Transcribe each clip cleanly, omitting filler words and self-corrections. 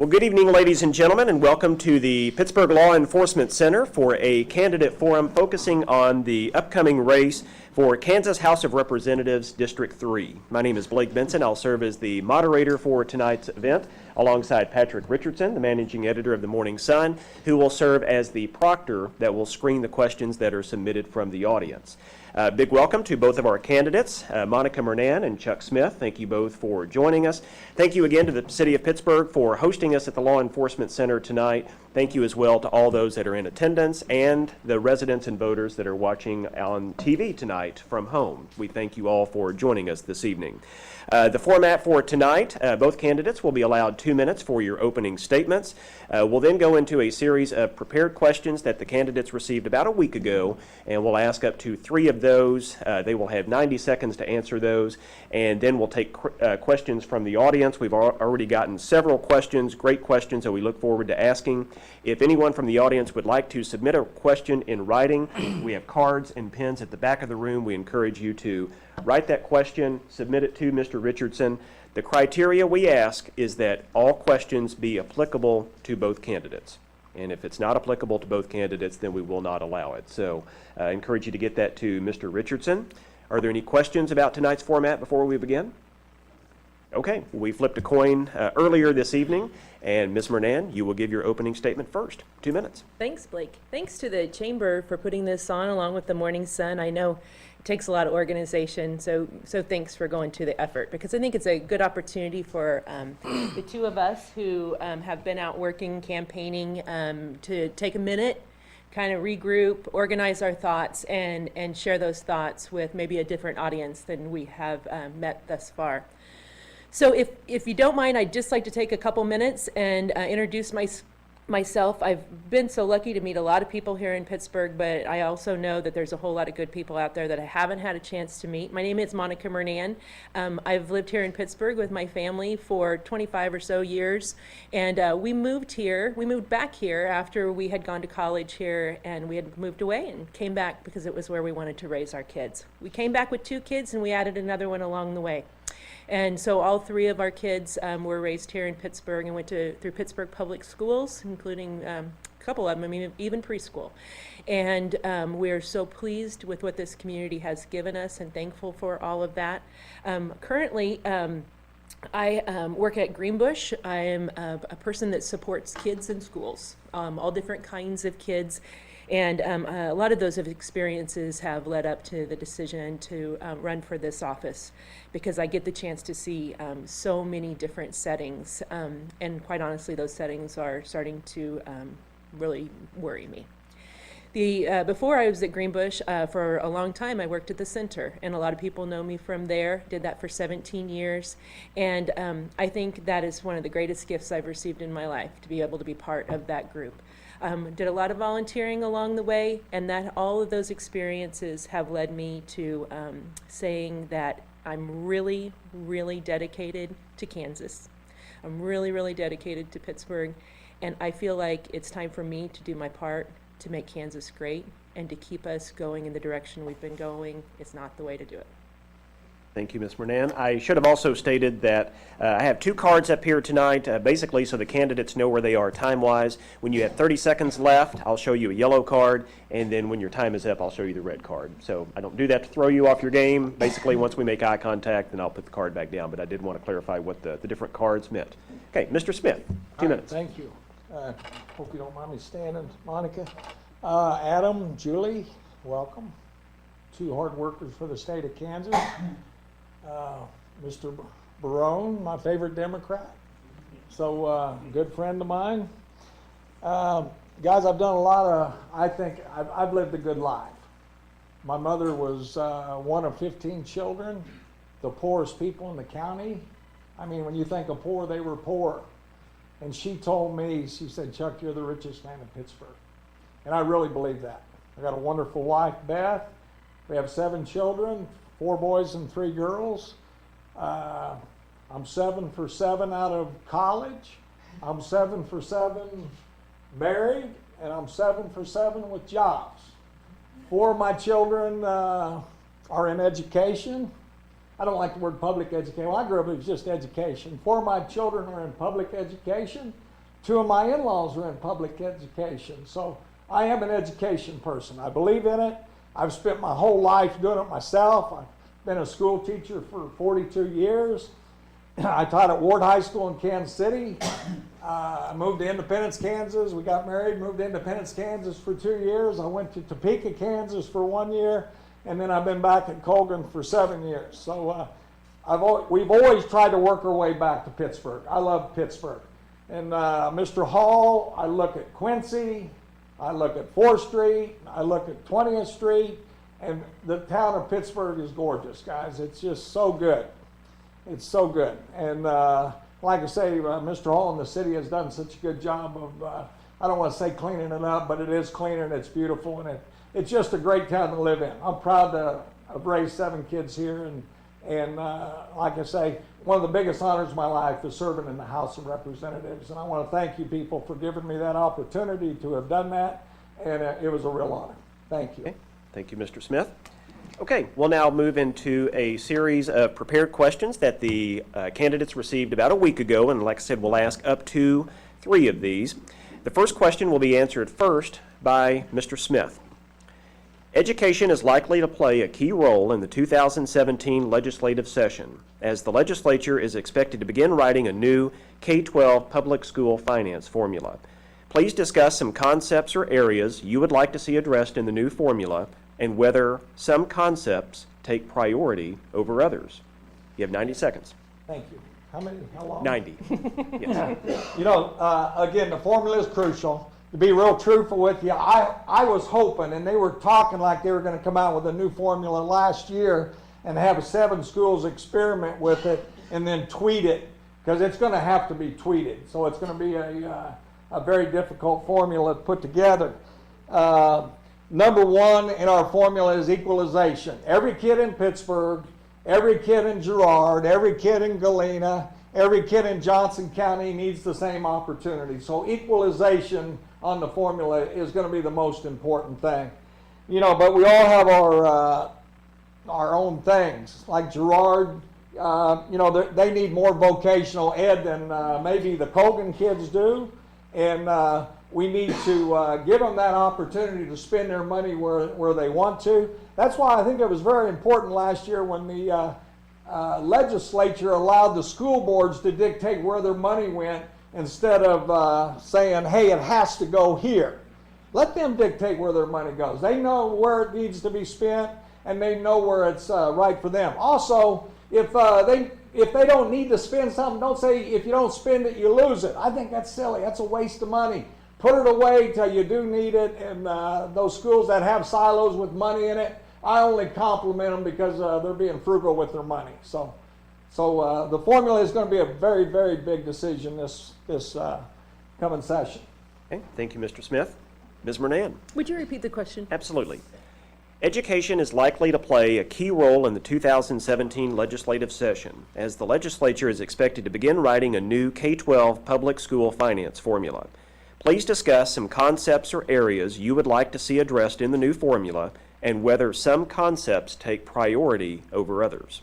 Well, good evening, ladies and gentlemen, and welcome to the Pittsburgh Law Enforcement Center for a candidate forum focusing on the upcoming race for Kansas House of Representatives District 3. My name is Blake Benson. I'll serve as the moderator for tonight's event alongside Patrick Richardson, the managing editor of the Morning Sun, who will serve as the proctor that will screen the questions that are submitted from the audience. Big welcome to both of our candidates, Monica Murnan and Chuck Smith. Thank you both for joining us. Thank you again to the City of Pittsburgh for hosting us at the Law Enforcement Center tonight. Thank you as well to all those that are in attendance and the residents and voters that are watching on TV tonight from home. We thank you all for joining us this evening. The format for tonight, both candidates will be allowed 2 minutes for your opening statements. We'll then go into a series of prepared questions that the candidates received about a week ago, and we'll ask up to 3 of those. They will have 90 seconds to answer those, and then we'll take questions from the audience. We've already gotten several questions, great questions that we look forward to asking. If anyone from the audience would like to submit a question in writing, we have cards and pens at the back of the room. We encourage you to write that question, submit it to Mr. Richardson. The criteria we ask is that all questions be applicable to both candidates. And if it's not applicable to both candidates, then we will not allow it. So I encourage you to get that to Mr. Richardson. Are there any questions about tonight's format before we begin? Okay, we flipped a coin earlier this evening, and Ms. Murnan, you will give your opening statement first. 2 minutes. Thanks, Blake. Thanks to the Chamber for putting this on along with the Morning Sun. I know it takes a lot of organization, so thanks for going to the effort, because I think it's a good opportunity for the two of us who have been out working, campaigning, to take a minute, kind of regroup, organize our thoughts, and share those thoughts with maybe a different audience than we have met thus far. So if you don't mind, I'd just like to take a couple minutes and introduce myself. I've been so lucky to meet a lot of people here in Pittsburgh, but I also know that there's a whole lot of good people out there that I haven't had a chance to meet. My name is Monica Murnan. I've lived here in Pittsburgh with my family for 25 or so years, and we moved back here after we had gone to college here, and we had moved away and came back because it was where we wanted to raise our kids. We came back with 2 kids, and we added another one along the way. And so all 3 of our kids were raised here in Pittsburgh and went through Pittsburgh public schools, including a couple of them, even preschool. And we're so pleased with what this community has given us and thankful for all of that. Currently, I work at Greenbush. I am a person that supports kids in schools, all different kinds of kids. And a lot of those experiences have led up to the decision to run for this office, because I get the chance to see so many different settings. And quite honestly, those settings are starting to really worry me. Before I was at Greenbush, for a long time, I worked at the center, and a lot of people know me from there. Did that for 17 years, and I think that is one of the greatest gifts I've received in my life, to be able to be part of that group. Did a lot of volunteering along the way, and that all of those experiences have led me to saying that I'm really, really dedicated to Kansas. I'm really, really dedicated to Pittsburgh, and I feel like it's time for me to do my part to make Kansas great and to keep us going in the direction we've been going. It's not the way to do it. Thank you, Ms. Murnan. I should have also stated that I have 2 cards up here tonight, basically so the candidates know where they are time-wise. When you have 30 seconds left, I'll show you a yellow card, and then when your time is up, I'll show you the red card. So I don't do that to throw you off your game. Basically, once we make eye contact, then I'll put the card back down, but I did want to clarify what the different cards meant. Okay, Mr. Smith, 2 minutes. Thank you. Hope you don't mind me standing, Monica. Adam, Julie, welcome. 2 hard workers for the state of Kansas. Mr. Barone, my favorite Democrat, so good friend of mine. Guys, I've done a lot of, I think I've lived a good life. My mother was one of 15 children, the poorest people in the county. I mean, when you think of poor, they were poor. And she told me, she said, "Chuck, you're the richest man in Pittsburgh." And I really believe that. I got a wonderful wife, Beth. We have 7 children, 4 boys and 3 girls. I'm 7 for 7 out of college. I'm 7 for 7 married, and I'm 7 for 7 with jobs. 4 of my children are in education. I don't like the word public education. Well, I grew up, it was just education. 4 of my children are in public education. Two of my in-laws are in public education. So I am an education person. I believe in it. I've spent my whole life doing it myself. I've been a school teacher for 42 years. I taught at Ward High School in Kansas City. I moved to Independence, Kansas. We got married, moved to Independence, Kansas for 2 years. I went to Topeka, Kansas for 1 year, and then I've been back at Colgan for 7 years. So we've always tried to work our way back to Pittsburgh. I love Pittsburgh. And Mr. Hall, I look at Quincy, I look at 4th Street, I look at 20th Street, and the town of Pittsburgh is gorgeous, guys. It's just so good. It's so good. And like I say, Mr. Hall and the city has done such a good job of, I don't want to say cleaning it up, but it is cleaner and it's beautiful, and it's just a great town to live in. I'm proud to have raised 7 kids here, and like I say, one of the biggest honors of my life is serving in the House of Representatives, and I want to thank you people for giving me that opportunity to have done that, and it was a real honor. Thank you. Okay. Thank you, Mr. Smith. Okay, we'll now move into a series of prepared questions that the candidates received about a week ago, and like I said, we'll ask up to 3 of these. The first question will be answered first by Mr. Smith. Education is likely to play a key role in the 2017 legislative session, as the legislature is expected to begin writing a new K-12 public school finance formula. Please discuss some concepts or areas you would like to see addressed in the new formula, and whether some concepts take priority over others. You have 90 seconds. Thank you. How long? 90. Yes. You know, again, the formula is crucial. To be real truthful with you, I was hoping, and they were talking like they were going to come out with a new formula last year and have 7 schools experiment with it and then tweet it, because it's going to have to be tweeted. So it's going to be a very difficult formula to put together. Number 1 in our formula is equalization. Every kid in Pittsburgh, every kid in Girard, every kid in Galena, every kid in Johnson County needs the same opportunity. So equalization on the formula is going to be the most important thing. You know, but we all have our own things. Like Girard, you know, they need more vocational ed than maybe the Colgan kids do. And we need to give them that opportunity to spend their money where they want to. That's why I think it was very important last year when the legislature allowed the school boards to dictate where their money went instead of saying, hey, it has to go here. Let them dictate where their money goes. They know where it needs to be spent, and they know where it's right for them. Also, if they don't need to spend something, don't say if you don't spend it, you lose it. I think that's silly. That's a waste of money. Put it away till you do need it, and those schools that have silos with money in it, I only compliment them because they're being frugal with their money. So the formula is going to be a very, very big decision this coming session. Okay, thank you, Mr. Smith. Ms. Mernan. Would you repeat the question? Absolutely. Education is likely to play a key role in the 2017 legislative session, as the legislature is expected to begin writing a new K-12 public school finance formula. Please discuss some concepts or areas you would like to see addressed in the new formula, and whether some concepts take priority over others.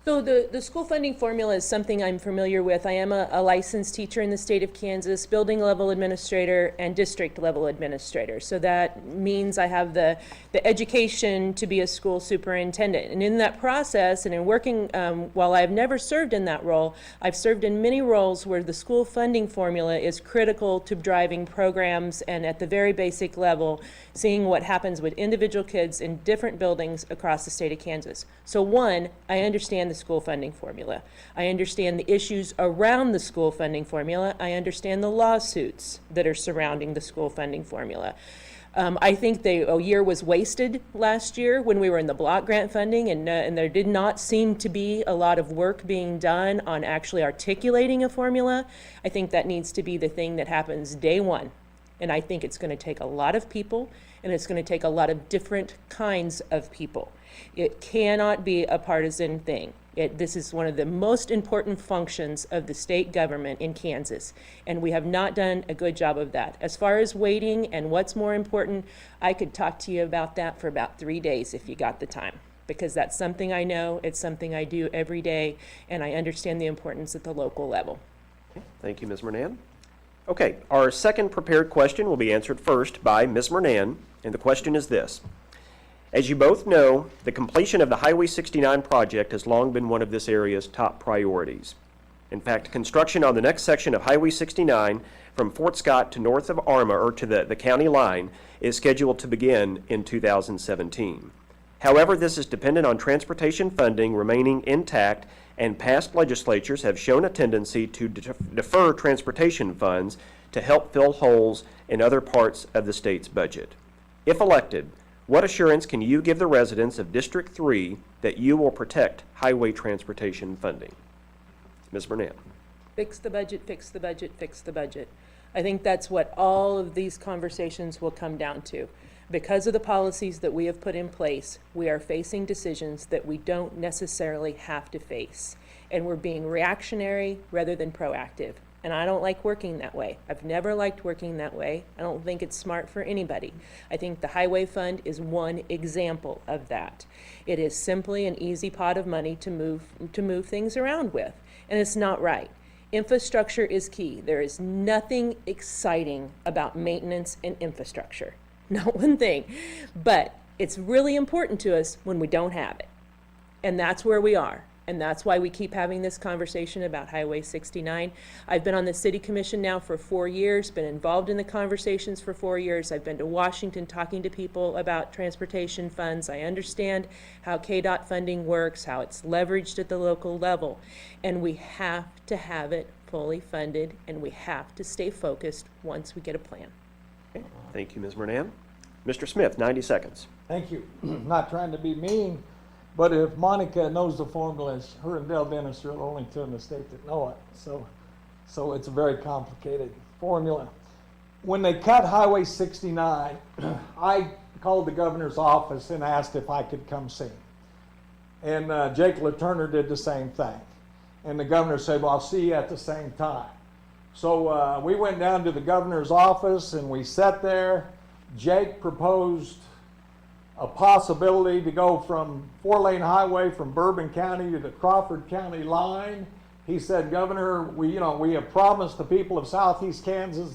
So the school funding formula is something I'm familiar with. I am a licensed teacher in the state of Kansas, building level administrator and district level administrator. So that means I have the education to be a school superintendent. And in that process, and in working, while I've never served in that role, I've served in many roles where the school funding formula is critical to driving programs, and at the very basic level, seeing what happens with individual kids in different buildings across the state of Kansas. So 1, I understand the school funding formula. I understand the issues around the school funding formula. I understand the lawsuits that are surrounding the school funding formula. I think a year was wasted last year when we were in the block grant funding, and there did not seem to be a lot of work being done on actually articulating a formula. I think that needs to be the thing that happens day 1. And I think it's going to take a lot of people, and it's going to take a lot of different kinds of people. It cannot be a partisan thing. This is one of the most important functions of the state government in Kansas, and we have not done a good job of that. As far as waiting and what's more important, I could talk to you about that for about 3 days if you got the time, because that's something I know, it's something I do every day, and I understand the importance at the local level. Thank you, Ms. Mernan. Okay, our second prepared question will be answered first by Ms. Mernan, and the question is this. As you both know, the completion of the Highway 69 project has long been one of this area's top priorities. In fact, construction on the next section of Highway 69 from Fort Scott to north of Arma, or to the county line, is scheduled to begin in 2017. However, this is dependent on transportation funding remaining intact, and past legislatures have shown a tendency to defer transportation funds to help fill holes in other parts of the state's budget. If elected, what assurance can you give the residents of District 3 that you will protect highway transportation funding? Ms. Burnett. Fix the budget, fix the budget, fix the budget. I think that's what all of these conversations will come down to. Because of the policies that we have put in place, we are facing decisions that we don't necessarily have to face. And we're being reactionary rather than proactive. And I don't like working that way. I've never liked working that way. I don't think it's smart for anybody. I think the highway fund is one example of that. It is simply an easy pot of money to move things around with. And it's not right. Infrastructure is key. There is nothing exciting about maintenance and infrastructure. Not one thing. But it's really important to us when we don't have it. And that's where we are. And that's why we keep having this conversation about Highway 69. I've been on the city commission now for 4 years, been involved in the conversations for 4 years. I've been to Washington talking to people about transportation funds. I understand how KDOT funding works, how it's leveraged at the local level. And we have to have it fully funded, and we have to stay focused once we get a plan. Okay. Thank you, Ms. Mernan. Mr. Smith, 90 seconds. Thank you. Not trying to be mean, but if Monica knows the formulas, her and Dale Dennis are the only two in the state that know it. So it's a very complicated formula. When they cut Highway 69, I called the governor's office and asked if I could come see him. And Jake LaTurner did the same thing. And the governor said, well, I'll see you at the same time. So we went down to the governor's office and we sat there. Jake proposed a possibility to go from 4-lane highway from Bourbon County to the Crawford County line. He said, Governor, we have promised the people of Southeast Kansas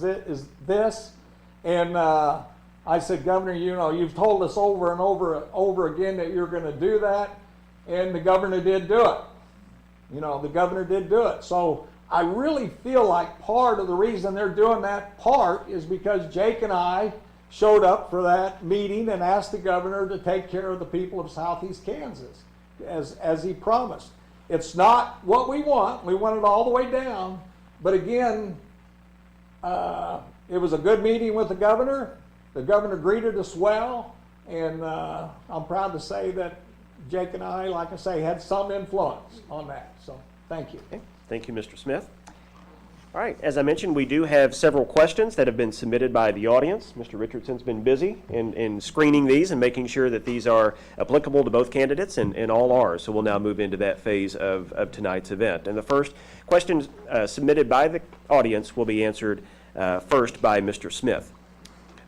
this. And I said, Governor, you've told us over and over again that you're going to do that. And the governor did do it. The governor did do it. So I really feel like part of the reason they're doing that part is because Jake and I showed up for that meeting and asked the governor to take care of the people of Southeast Kansas, as he promised. It's not what we want. We want it all the way down. But again, it was a good meeting with the governor. The governor greeted us well. And I'm proud to say that Jake and I, like I say, had some influence on that. So thank you. Okay. Thank you, Mr. Smith. All right, as I mentioned, we do have several questions that have been submitted by the audience. Mr. Richardson's been busy in screening these and making sure that these are applicable to both candidates and all are. So we'll now move into that phase of tonight's event. And the first question submitted by the audience will be answered first by Mr. Smith.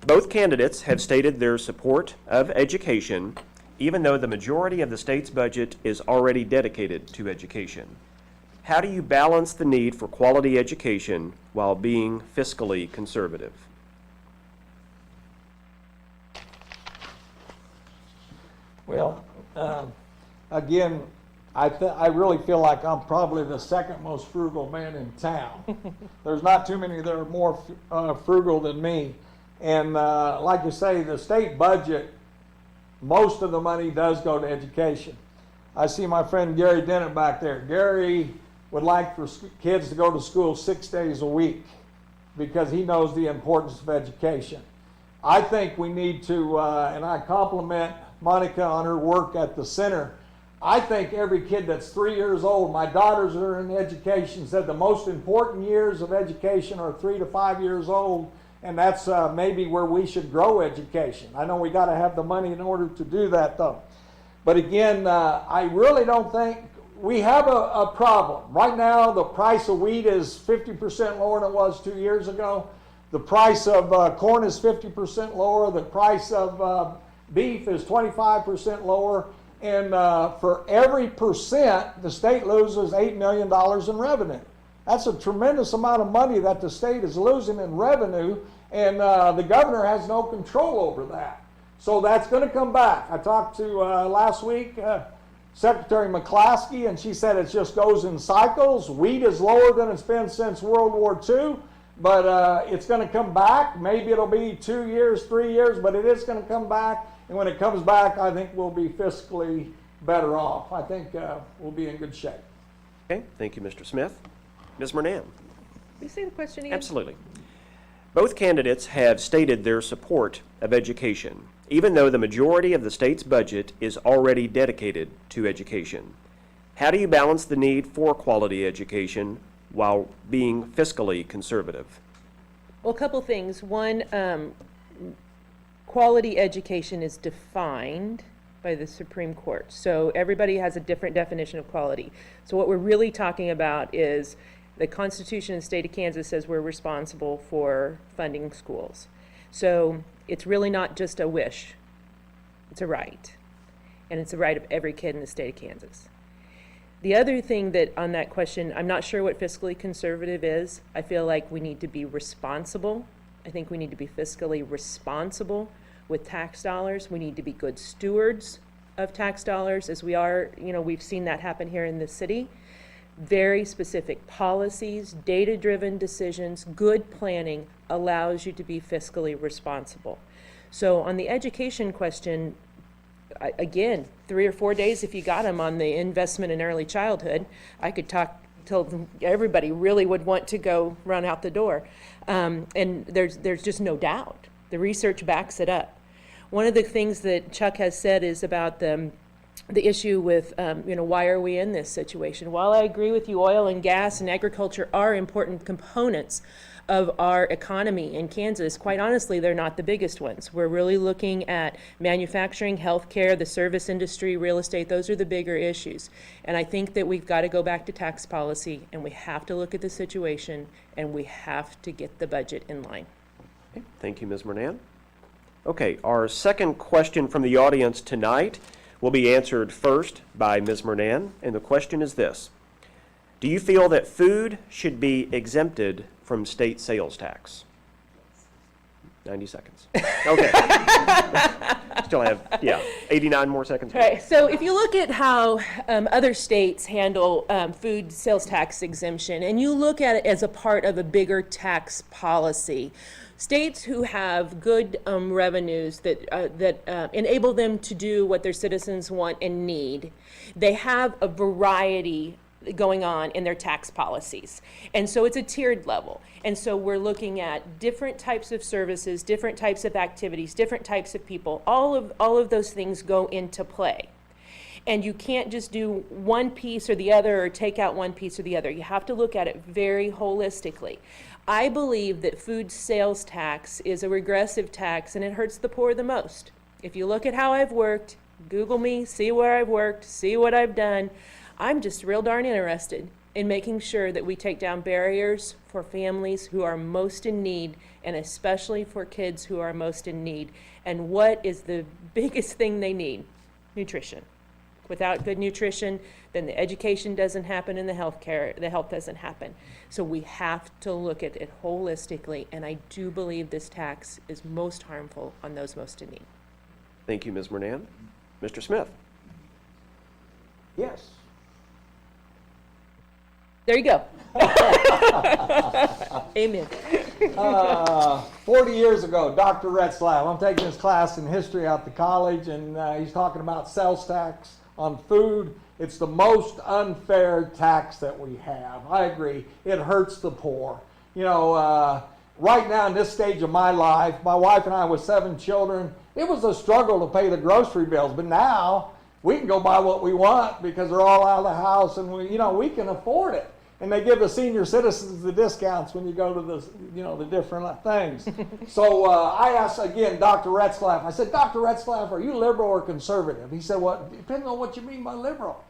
Both candidates have stated their support of education, even though the majority of the state's budget is already dedicated to education. How do you balance the need for quality education while being fiscally conservative? Well, again, I really feel like I'm probably the second most frugal man in town. There's not too many that are more frugal than me. And like you say, the state budget, most of the money does go to education. I see my friend Gary Dennett back there. Gary would like for kids to go to school 6 days a week because he knows the importance of education. I think we need to, and I compliment Monica on her work at the center. I think every kid that's 3 years old, my daughters that are in education said the most important years of education are 3 to 5 years old, and that's maybe where we should grow education. I know we got to have the money in order to do that though. But again, I really don't think we have a problem. Right now, the price of wheat is 50% lower than it was 2 years ago. The price of corn is 50% lower. The price of beef is 25% lower. And for every percent, the state loses $8 million in revenue. That's a tremendous amount of money that the state is losing in revenue, and the governor has no control over that. So that's going to come back. I talked to last week Secretary McClaskey, and she said it just goes in cycles. Wheat is lower than it's been since World War II, but it's going to come back. Maybe it'll be 2 years, 3 years, but it is going to come back. And when it comes back, I think we'll be fiscally better off. I think we'll be in good shape. Okay, thank you, Mr. Smith. Ms. Mernan. Will you say the question again? Absolutely. Both candidates have stated their support of education, even though the majority of the state's budget is already dedicated to education. How do you balance the need for quality education while being fiscally conservative? Well, a couple things. One, quality education is defined by the Supreme Court. So everybody has a different definition of quality. So what we're really talking about is the Constitution of the state of Kansas says we're responsible for funding schools. So it's really not just a wish, it's a right. And it's a right of every kid in the state of Kansas. The other thing that on that question, I'm not sure what fiscally conservative is. I feel like we need to be responsible. I think we need to be fiscally responsible with tax dollars. We need to be good stewards of tax dollars, as we are, we've seen that happen here in the city. Very specific policies, data-driven decisions, good planning allows you to be fiscally responsible. So on the education question, again, 3 or 4 days if you got them on the investment in early childhood, I could talk till everybody really would want to go run out the door. And there's just no doubt. The research backs it up. One of the things that Chuck has said is about the issue with, why are we in this situation? While I agree with you, oil and gas and agriculture are important components of our economy in Kansas, quite honestly, they're not the biggest ones. We're really looking at manufacturing, healthcare, the service industry, real estate. Those are the bigger issues. And I think that we've got to go back to tax policy, and we have to look at the situation, and we have to get the budget in line. Okay, thank you, Ms. Mernan. Okay, our second question from the audience tonight will be answered first by Ms. Mernan, and the question is this. Do you feel that food should be exempted from state sales tax? 90 seconds. Okay. Still have, 89 more seconds. Right, so if you look at how other states handle food sales tax exemption, and you look at it as a part of a bigger tax policy, states who have good revenues that enable them to do what their citizens want and need, they have a variety going on in their tax policies. And so it's a tiered level. And so we're looking at different types of services, different types of activities, different types of people. All of those things go into play. And you can't just do one piece or the other or take out one piece or the other. You have to look at it very holistically. I believe that food sales tax is a regressive tax and it hurts the poor the most. If you look at how I've worked, Google me, see where I've worked, see what I've done, I'm just real darn interested in making sure that we take down barriers for families who are most in need, and especially for kids who are most in need. And what is the biggest thing they need? Nutrition. Without good nutrition, then the education doesn't happen and the health doesn't happen. So we have to look at it holistically, and I do believe this tax is most harmful on those most in need. Thank you, Ms. Mernan. Mr. Smith. Yes. There you go. Amen. 40 years ago, Dr. Retzlaff, I'm taking his class in history out to college, and he's talking about sales tax on food. It's the most unfair tax that we have. I agree. It hurts the poor. Right now in this stage of my life, my wife and I with 7 children, it was a struggle to pay the grocery bills, but now we can go buy what we want because they're all out of the house, and we can afford it. And they give the senior citizens the discounts when you go to the different things. So I asked again Dr. Retzlaff. I said, Dr. Retzlaff, are you liberal or conservative? He said, well, depending on what you mean by liberal.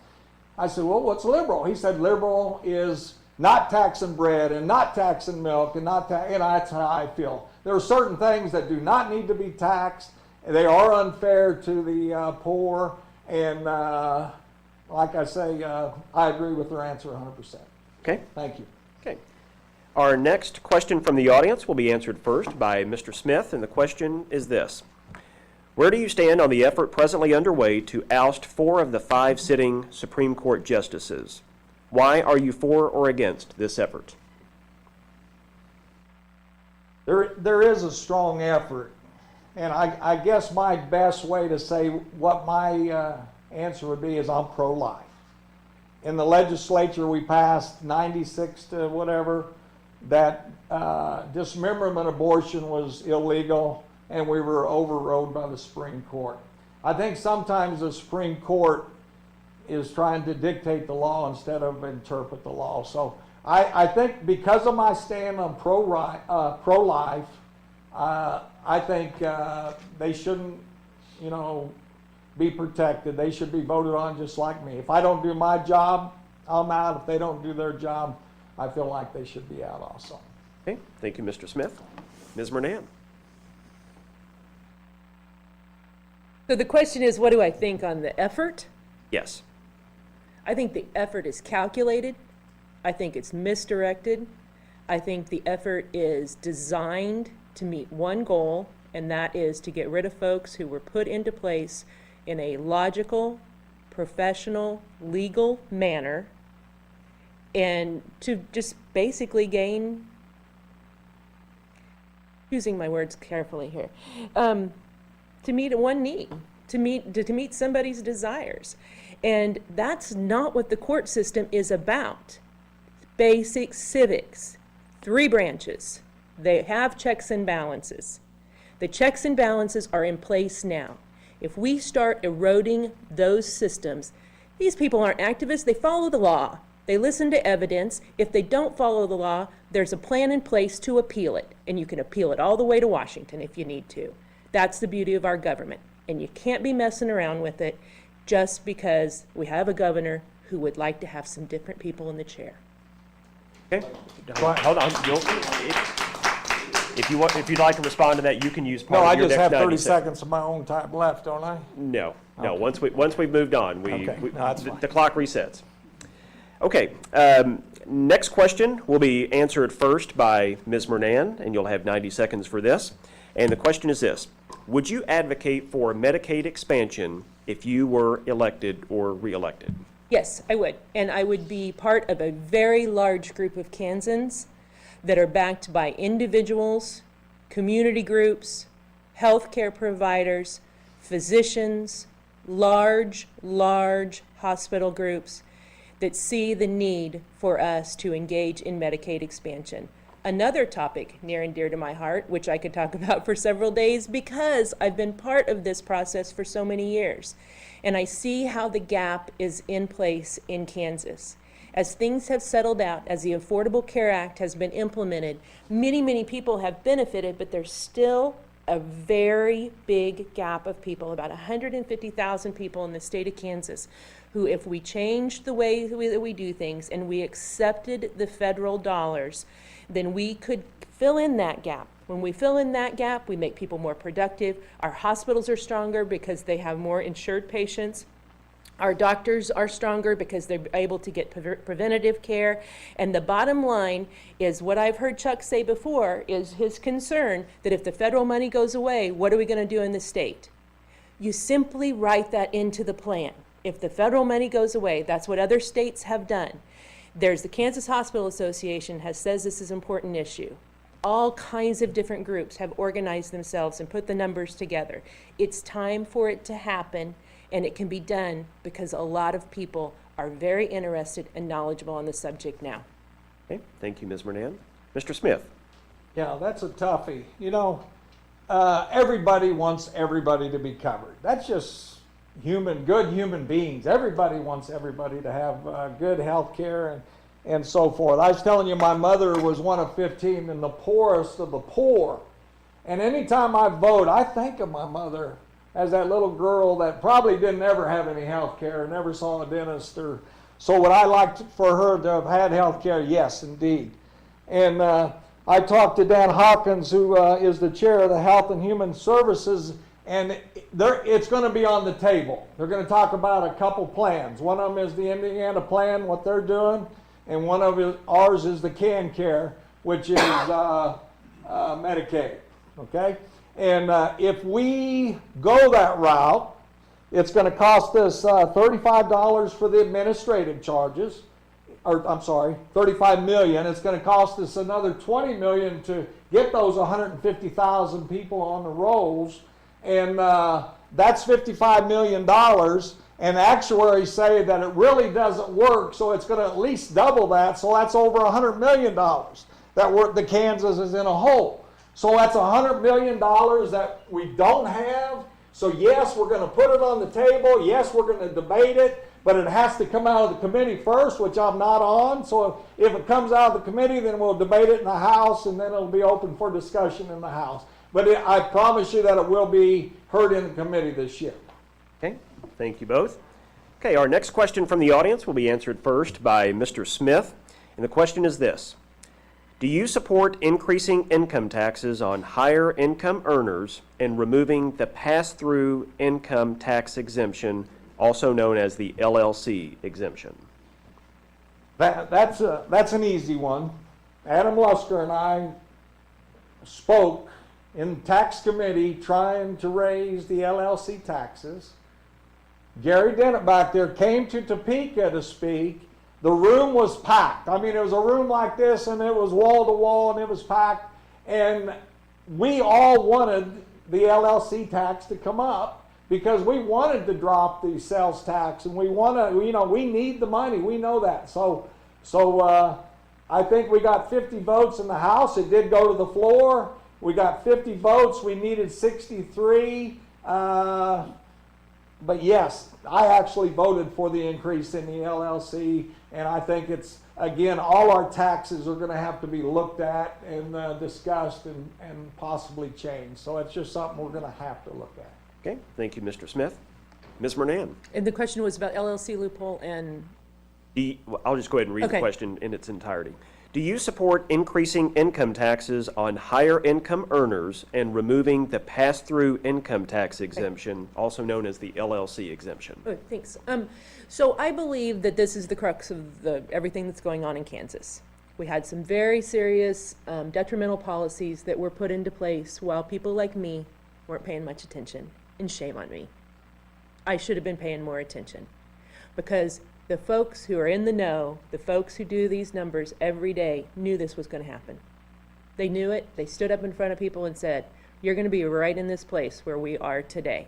I said, well, what's liberal? He said, liberal is not taxing bread and not taxing milk and that's how I feel. There are certain things that do not need to be taxed. They are unfair to the poor. And like I say, I agree with their answer 100%. Okay. Thank you. Okay. Our next question from the audience will be answered first by Mr. Smith, and the question is this. Where do you stand on the effort presently underway to oust 4 of the 5 sitting Supreme Court justices? Why are you for or against this effort? There is a strong effort, and I guess my best way to say what my answer would be is I'm pro-life. In the legislature, we passed 96 to whatever that dismemberment abortion was illegal, and we were overrode by the Supreme Court. I think sometimes the Supreme Court is trying to dictate the law instead of interpret the law. So I think because of my stand on pro-life, I think they shouldn't, be protected. They should be voted on just like me. If I don't do my job, I'm out. If they don't do their job, I feel like they should be out also. Okay, thank you, Mr. Smith. Ms. Mernan. So the question is, what do I think on the effort? Yes. I think the effort is calculated. I think it's misdirected. I think the effort is designed to meet one goal, and that is to get rid of folks who were put into place in a logical, professional, legal manner, and to just basically gain, using my words carefully here, to meet one need, to meet somebody's desires. And that's not what the court system is about. Basic civics, 3 branches. They have checks and balances. The checks and balances are in place now. If we start eroding those systems, these people aren't activists, they follow the law. They listen to evidence. If they don't follow the law, there's a plan in place to appeal it, and you can appeal it all the way to Washington if you need to. That's the beauty of our government, and you can't be messing around with it just because we have a governor who would like to have some different people in the chair. Okay. Hold on. If you'd like to respond to that, you can use part No, I of your just next have 30 90 seconds of my own time left, don't I? No. Okay. Once we've moved on, Okay. No, that's fine. the clock resets. Okay. Next question will be answered first by Ms. Mernan, and you'll have 90 seconds for this. And the question is this. Would you advocate for Medicaid expansion if you were elected or reelected? Yes, I would. And I would be part of a very large group of Kansans that are backed by individuals, community groups, healthcare providers, physicians, large hospital groups that see the need for us to engage in Medicaid expansion. Another topic near and dear to my heart, which I could talk about for several days because I've been part of this process for so many years. And I see how the gap is in place in Kansas. As things have settled out, as the Affordable Care Act has been implemented, many people have benefited, but there's still a very big gap of people, about 150,000 people in the state of Kansas, who if we changed the way that we do things and we accepted the federal dollars, then we could fill in that gap. When we fill in that gap, we make people more productive. Our hospitals are stronger because they have more insured patients. Our doctors are stronger because they're able to get preventative care. And the bottom line is what I've heard Chuck say before is his concern that if the federal money goes away, what are we going to do in the state? You simply write that into the plan. If the federal money goes away, that's what other states have done. There's the Kansas Hospital Association says this is an important issue. All kinds of different groups have organized themselves and put the numbers together. It's time for it to happen, and it can be done because a lot of people are very interested and knowledgeable on the subject now. Okay, thank you, Ms. Mernan. Mr. Smith. Yeah, that's a toughie. Everybody wants everybody to be covered. That's just good human beings. Everybody wants everybody to have good health care and so forth. I was telling you, my mother was one of 15 and the poorest of the poor. And anytime I vote, I think of my mother as that little girl that probably didn't ever have any health care, never saw a dentist. So would I like for her to have had health care? Yes, indeed. And I talked to Dan Hawkins, who is the chair of the Health and Human Services, and it's going to be on the table. They're going to talk about a couple plans. One of them is the Indiana plan, what they're doing. and one of ours is the CanCare, which is Medicaid. Okay, and if we go that route, it's going to cost us $35 for the administrative charges, or I'm sorry, $35 million. It's going to cost us another $20 million to get those 150,000 people on the rolls, and that's $55 million. And actuaries say that it really doesn't work, so it's going to at least double that. So that's over $100 million the Kansas is in a hole. So that's $100 million that we don't have. So yes, we're going to put it on the table. Yes, we're going to debate it, but it has to come out of the committee first, which I'm not on. So if it comes out of the committee, then we'll debate it in the House, and then it'll be open for discussion in the House. But I promise you that it will be heard in the committee this year. Okay, thank you both. Okay, our next question from the audience will be answered first by Mr. Smith. And the question is this: do you support increasing income taxes on higher income earners and removing the pass-through income tax exemption, also known as the LLC exemption? That's an easy one. Adam Lusker and I spoke in tax committee trying to raise the LLC taxes. Gary Dennett back there came to Topeka to speak. The room was packed. I mean, it was a room like this, and it was wall to wall, and it was packed. And we all wanted the LLC tax to come up because we wanted to drop the sales tax, and we want to, we need the money. We know that. So I think we got 50 votes in the House. It did go to the floor. We got 50 votes. We needed 63. But yes, I actually voted for the increase in the LLC, and I think it's, again, all our taxes are going to have to be looked at and discussed and possibly changed. So it's just something we're going to have to look at. Okay, thank you, Mr. Smith. Ms. Mernan? And the question was about LLC loophole and... I'll just go ahead and read the question in its entirety. Do you support increasing income taxes on higher income earners and removing the pass-through income tax exemption, also known as the LLC exemption? Oh, thanks. So I believe that this is the crux of everything that's going on in Kansas. We had some very serious detrimental policies that were put into place while people like me weren't paying much attention, and shame on me. I should have been paying more attention, because the folks who are in the know, the folks who do these numbers every day, knew this was going to happen. They knew it. They stood up in front of people and said, you're going to be right in this place where we are today.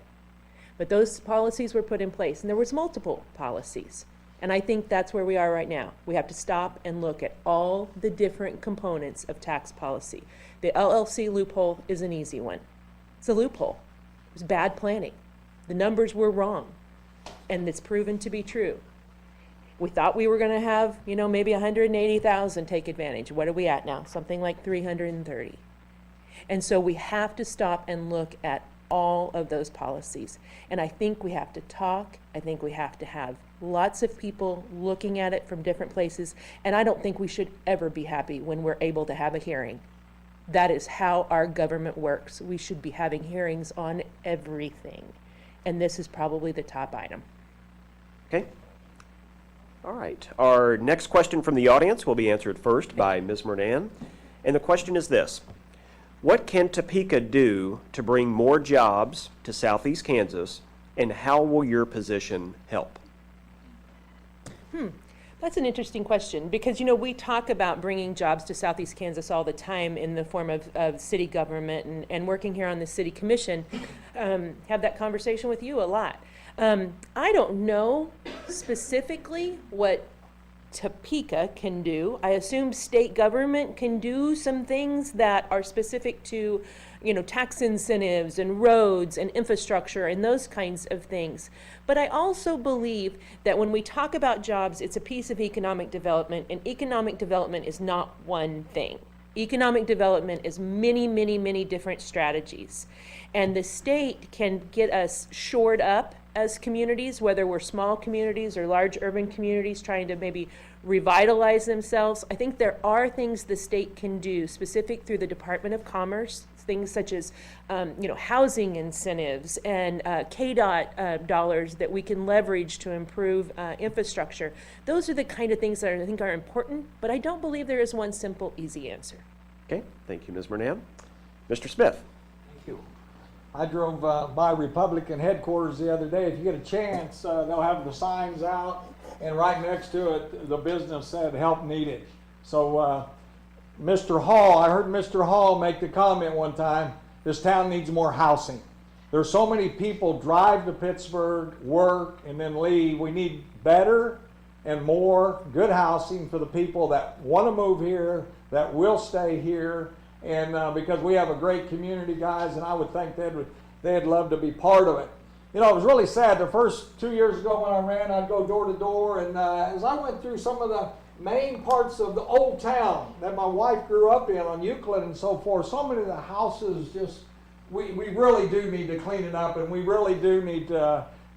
But those policies were put in place, and there was multiple policies. And I think that's where we are right now. We have to stop and look at all the different components of tax policy. The LLC loophole is an easy one. It's a loophole. It was bad planning. The numbers were wrong, and it's proven to be true. We thought we were going to have, maybe 180,000 take advantage. What are we at now? Something like 330. And so we have to stop and look at all of those policies. And I think we have to talk. I think we have to have lots of people looking at it from different places. And I don't think we should ever be happy when we're able to have a hearing. That is how our government works. We should be having hearings on everything. And this is probably the top item. Okay. All right. Our next question from the audience will be answered first by Ms. Mernan. And the question is this: what can Topeka do to bring more jobs to Southeast Kansas, and how will your position help? That's an interesting question, because, we talk about bringing jobs to Southeast Kansas all the time in the form of city government and working here on the city commission, have that conversation with you a lot. I don't know specifically what Topeka can do. I assume state government can do some things that are specific to, tax incentives and roads and infrastructure and those kinds of things. But I also believe that when we talk about jobs, it's a piece of economic development, and economic development is not one thing. Economic development is many, many, many different strategies. And the state can get us shored up as communities, whether we're small communities or large urban communities trying to maybe revitalize themselves. I think there are things the state can do specific through the Department of Commerce, things such as housing incentives and KDOT dollars that we can leverage to improve infrastructure. Those are the kind of things that I think are important, but I don't believe there is one simple, easy answer. Okay, thank you, Ms. Burnham. Mr. Smith? Thank you. I drove by Republican headquarters the other day. If you get a chance, they'll have the signs out, and right next to it, the business said, "Help needed." So, Mr. Hall, I heard Mr. Hall make the comment one time, this town needs more housing. There's so many people drive to Pittsburgh, work, and then leave. We need better and more good housing for the people that want to move here, that will stay here, and because we have a great community, guys, and I would think they'd love to be part of it. You know, it was really sad. The first 2 years ago when I ran, I'd go door to door, and as I went through some of the main parts of the old town that my wife grew up in on Euclid and so forth, so many of the houses just, we really do need to clean it up, and we really do need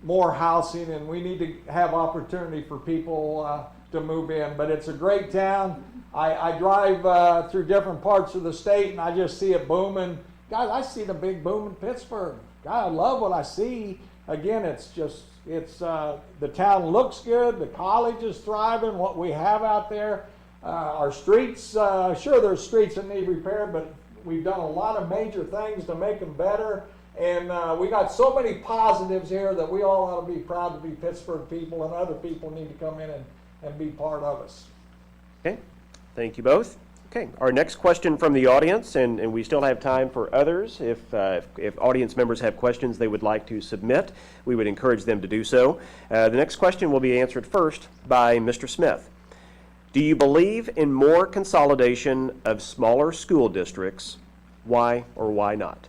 more housing, and we need to have opportunity for people to move in. But it's a great town. I drive through different parts of the state, and I just see it booming. Guys, I see the big boom in Pittsburgh. God, I love what I see. Again, the town looks good. The college is thriving. What we have out there, our streets. Sure, there's streets that need repair, but we've done a lot of major things to make them better. And we got so many positives here that we all ought to be proud to be Pittsburgh people, and other people need to come in and be part of us. Okay, thank you both. Okay, our next question from the audience, and we still have time for others. If audience members have questions they would like to submit, we would encourage them to do so. The next question will be answered first by Mr. Smith. Do you believe in more consolidation of smaller school districts? Why or why not?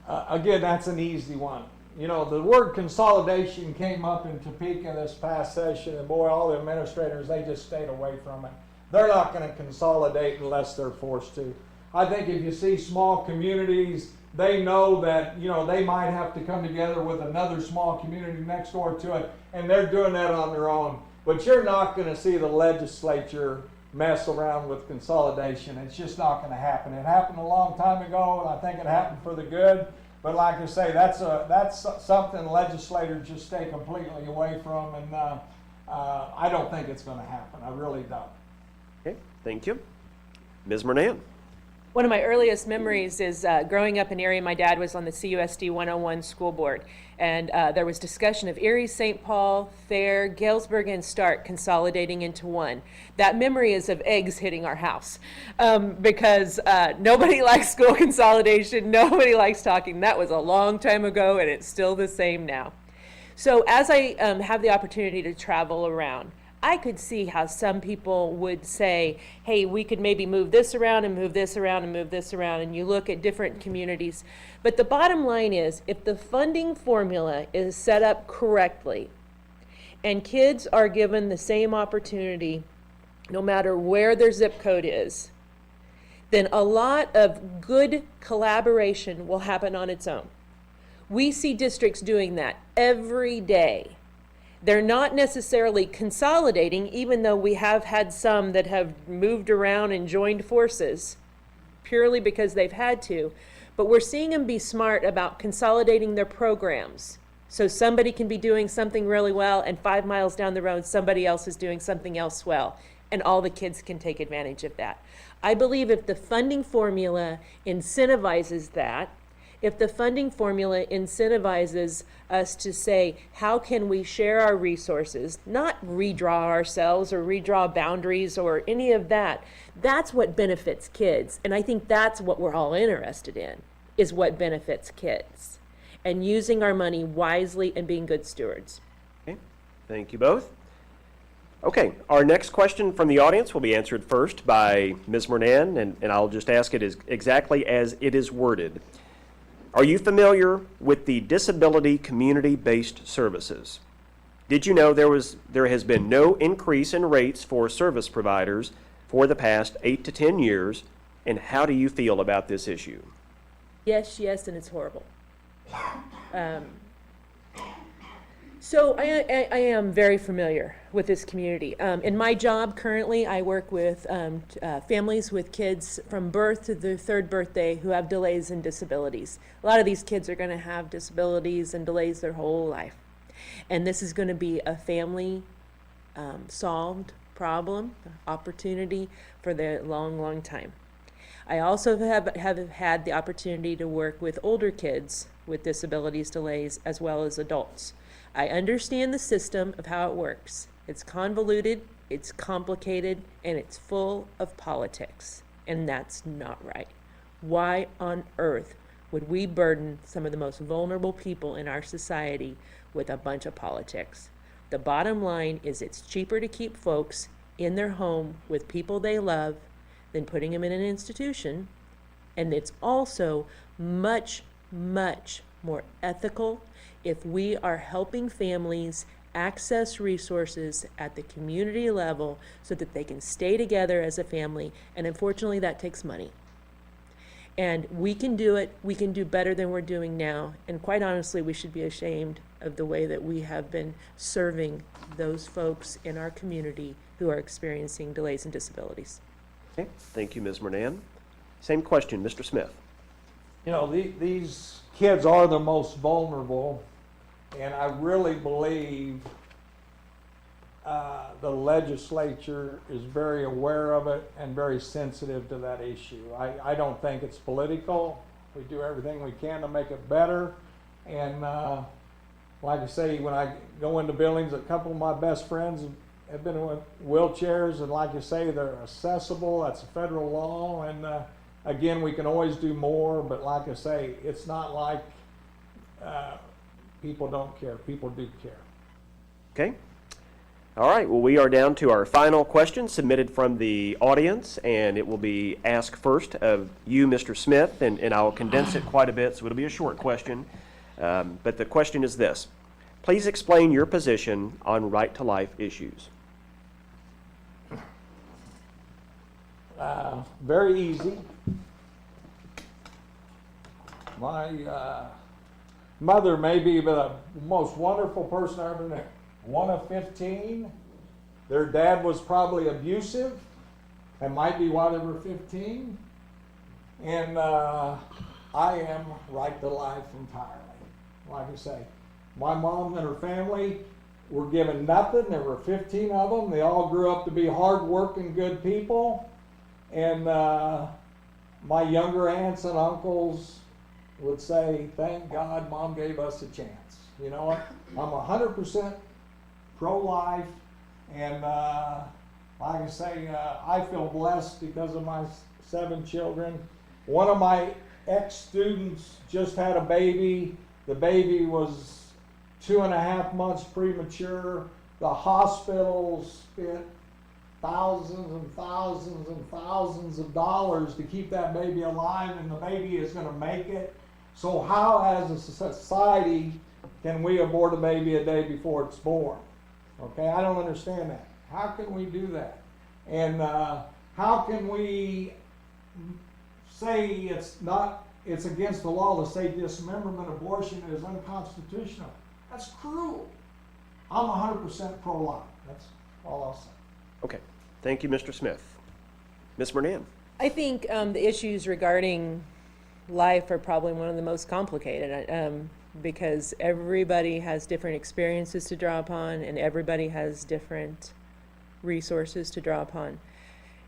Again, that's an easy one. You know, the word consolidation came up in Topeka this past session, and boy, all the administrators, they just stayed away from it. They're not going to consolidate unless they're forced to. I think if you see small communities, they know that, you know, they might have to come together with another small community next door to it, and they're doing that on their own. But you're not going to see the legislature mess around with consolidation. It's just not going to happen. It happened a long time ago, and I think it happened for the good. But like I say, that's something legislators just stay completely away from, and I don't think it's going to happen. I really don't. Okay, thank you. Ms. Mernan. One of my earliest memories is growing up in Erie. My dad was on the CUSD 101 school board, and there was discussion of Erie, St. Paul, Thayer, Galesburg, and Stark consolidating into one. That memory is of eggs hitting our house because nobody likes school consolidation. Nobody likes talking. That was a long time ago, and it's still the same now. So as I have the opportunity to travel around, I could see how some people would say, hey, we could maybe move this around and move this around and move this around, and you look at different communities. But the bottom line is, if the funding formula is set up correctly, and kids are given the same opportunity, no matter where their zip code is, then a lot of good collaboration will happen on its own. We see districts doing that every day. They're not necessarily consolidating, even though we have had some that have moved around and joined forces purely because they've had to. But we're seeing them be smart about consolidating their programs. So somebody can be doing something really well, and 5 miles down the road, somebody else is doing something else well, and all the kids can take advantage of that. I believe if the funding formula incentivizes that, if the funding formula incentivizes us to say, how can we share our resources, not redraw ourselves or redraw boundaries or any of that, that's what benefits kids. And I think that's what we're all interested in, is what benefits kids. And using our money wisely and being good stewards. Okay, thank you both. Okay, our next question from the audience will be answered first by Ms. Mernan, and I'll just ask it exactly as it is worded. Are you familiar with the disability community-based services? Did you know there has been no increase in rates for service providers for the past 8 to 10 years, and how do you feel about this issue? Yes, and it's horrible. So I am very familiar with this community. In my job currently, I work with families with kids from birth to their third birthday who have delays and disabilities. A lot of these kids are going to have disabilities and delays their whole life. And this is going to be a family solved problem, opportunity for the long, long time. I also have had the opportunity to work with older kids with disabilities, delays, as well as adults. I understand the system of how it works. It's convoluted, it's complicated, and it's full of politics. And that's not right. Why on earth would we burden some of the most vulnerable people in our society with a bunch of politics? The bottom line is it's cheaper to keep folks in their home with people they love than putting them in an institution. And it's also much, much more ethical if we are helping families access resources at the community level so that they can stay together as a family. And unfortunately, that takes money. And we can do it. We can do better than we're doing now. And quite honestly, we should be ashamed of the way that we have been serving those folks in our community who are experiencing delays and disabilities. Okay, thank you, Ms. Mernan. Same question, Mr. Smith. You know, these kids are the most vulnerable, and I really believe the legislature is very aware of it and very sensitive to that issue. I don't think it's political. We do everything we can to make it better. And like I say, when I go into buildings, a couple of my best friends have been in wheelchairs, and like you say, they're accessible. That's a federal law. And again, we can always do more, but like I say, it's not like people don't care. People do care. Okay. All right, well, we are down to our final question submitted from the audience, and it will be asked first of you, Mr. Smith, and I'll condense it quite a bit, so it'll be a short question. But the question is this: please explain your position on right-to-life issues. Very easy. My mother may be the most wonderful person I ever knew. One of 15. Their dad was probably abusive. That might be why they were 15. And I am right to life entirely. Like I say, my mom and her family were given nothing. There were 15 of them. They all grew up to be hard-working, good people. And my younger aunts and uncles would say, thank God Mom gave us a chance. You know what? I'm 100% pro-life, and like I say, I feel blessed because of my 7 children. One of my ex-students just had a baby. The baby was 2.5 months premature. The hospital spent thousands and thousands and thousands of dollars to keep that baby alive, and the baby is going to make it. So how, as a society, can we abort a baby a day before it's born? Okay, I don't understand that. How can we do that? And how can we say it's against the law to say dismemberment abortion is unconstitutional? That's cruel. I'm 100% pro-life. That's all I'll say. Okay, thank you, Mr. Smith. Ms. Mernan. I think the issues regarding life are probably one of the most complicated because everybody has different experiences to draw upon, and everybody has different resources to draw upon.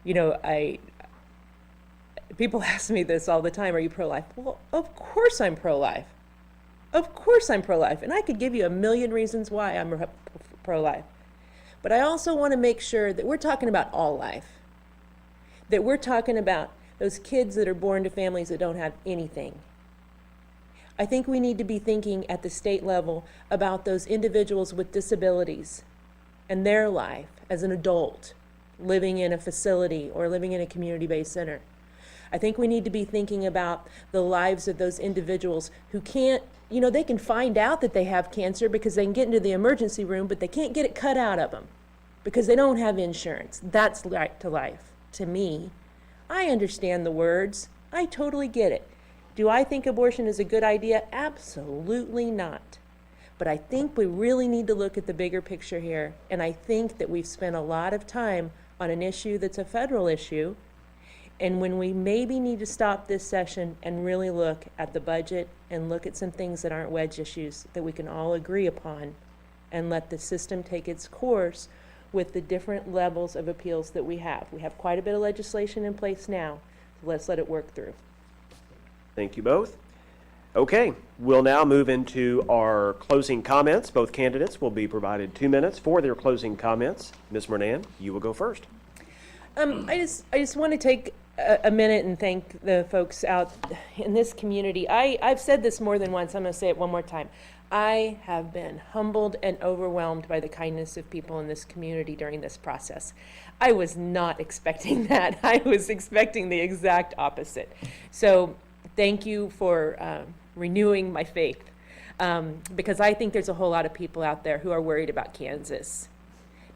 You know, people ask me this all the time, are you pro-life? Well, of course I'm pro-life. Of course I'm pro-life, and I could give you a million reasons why I'm pro-life. But I also want to make sure that we're talking about all life, that we're talking about those kids that are born to families that don't have anything. I think we need to be thinking at the state level about those individuals with disabilities and their life as an adult living in a facility or living in a community-based center. I think we need to be thinking about the lives of those individuals who can't, you know, they can find out that they have cancer because they can get into the emergency room, but they can't get it cut out of them because they don't have insurance. That's right to life. To me, I understand the words. I totally get it. Do I think abortion is a good idea? Absolutely not. But I think we really need to look at the bigger picture here, and I think that we've spent a lot of time on an issue that's a federal issue, and when we maybe need to stop this session and really look at the budget and look at some things that aren't wedge issues that we can all agree upon, and let the system take its course with the different levels of appeals that we have. We have quite a bit of legislation in place now, so let's let it work through. Thank you both. Okay, we'll now move into our closing comments. Both candidates will be provided 2 minutes for their closing comments. Ms. Mernan, you will go first. I just want to take a minute and thank the folks out in this community. I've said this more than once. I'm going to say it one more time. I have been humbled and overwhelmed by the kindness of people in this community during this process. I was not expecting that. I was expecting the exact opposite. So thank you for renewing my faith, because I think there's a whole lot of people out there who are worried about Kansas.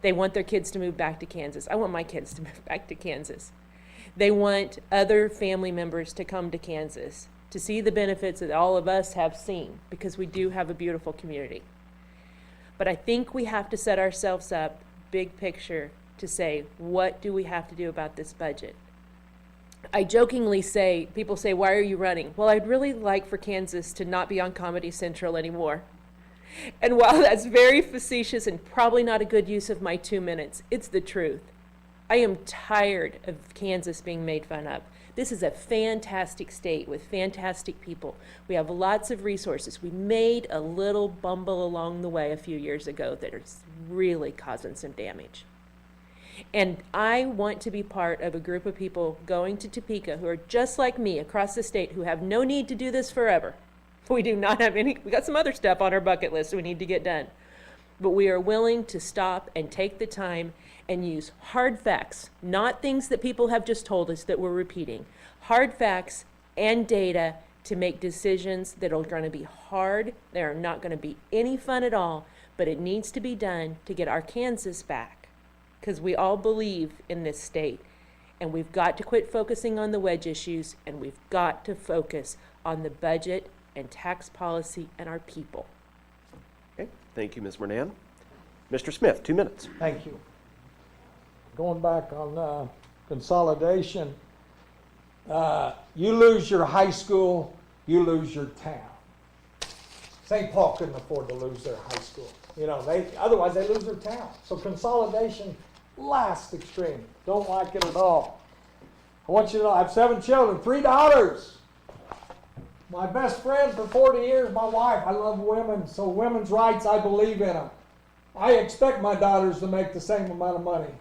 They want their kids to move back to Kansas. I want my kids to move back to Kansas. They want other family members to come to Kansas to see the benefits that all of us have seen, because we do have a beautiful community. But I think we have to set ourselves up, big picture, to say, what do we have to do about this budget? I jokingly say, people say, why are you running? Well, I'd really like for Kansas to not be on Comedy Central anymore. And while that's very facetious and probably not a good use of my 2 minutes, it's the truth. I am tired of Kansas being made fun of. This is a fantastic state with fantastic people. We have lots of resources. We made a little bumble along the way a few years ago that is really causing some damage. And I want to be part of a group of people going to Topeka who are just like me across the state, who have no need to do this forever. We do not have any, we got some other stuff on our bucket list we need to get done. But we are willing to stop and take the time and use hard facts, not things that people have just told us that we're repeating. Hard facts and data to make decisions that are going to be hard. They are not going to be any fun at all, but it needs to be done to get our Kansas back, because we all believe in this state. And we've got to quit focusing on the wedge issues, and we've got to focus on the budget and tax policy and our people. Okay, thank you, Ms. Mernan. Mr. Smith, 2 minutes. Thank you. Going back on consolidation, you lose your high school, you lose your town. St. Paul couldn't afford to lose their high school. You know, otherwise they lose their town. So consolidation, last extreme. Don't like it at all. I want you to know, I have 7 children, 3 daughters. My best friend for 40 years, my wife. I love women, so women's rights, I believe in them. I expect my daughters to make the same amount of money.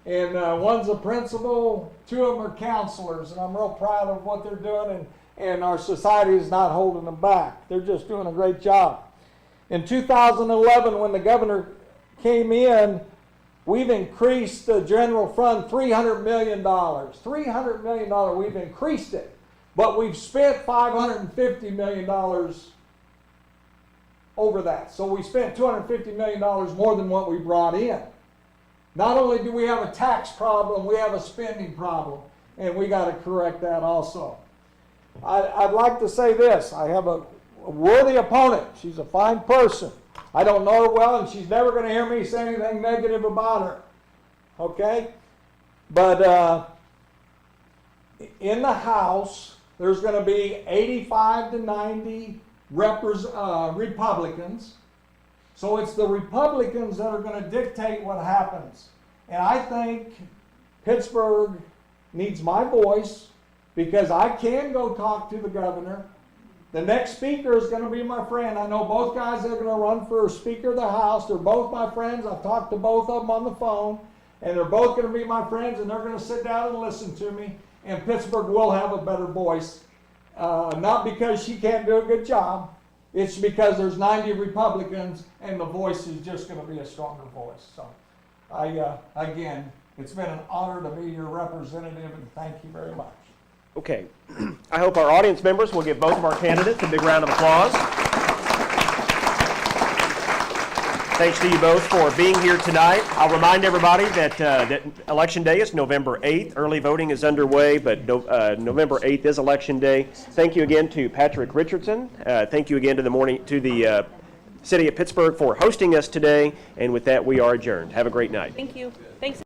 And one's a principal, 2 of them are counselors, and I'm real proud of what they're doing, and our society is not holding them back. They're just doing a great job. In 2011, when the governor came in, we've increased the general fund $300 million. $300 million, we've increased it. But we've spent $550 million over that. So we spent $250 million more than what we brought in. Not only do we have a tax problem, we have a spending problem, and we got to correct that also. I'd like to say this. I have a worthy opponent. She's a fine person. I don't know her well, and she's never going to hear me say anything negative about her. Okay? But in the House, there's going to be 85 to 90 Republicans. So it's the Republicans that are going to dictate what happens. And I think Pittsburgh needs my voice, because I can go talk to the governor. The next speaker is going to be my friend. I know both guys that are going to run for Speaker of the House. They're both my friends. I've talked to both of them on the phone. And they're both going to be my friends, and they're going to sit down and listen to me. And Pittsburgh will have a better voice. Not because she can't do a good job. It's because there's 90 Republicans, and the voice is just going to be a stronger voice. So, again, it's been an honor to be your representative, and thank you very much. Okay, I hope our audience members will give both of our candidates a big round of applause. Thanks to you both for being here tonight. I'll remind everybody that that Election Day is November 8th. Early voting is underway, but November 8th is Election Day. Thank you again to Patrick Richardson. Thank you again to the City of Pittsburgh for hosting us today. And with that, we are adjourned. Have a great night. Thank you. Thanks.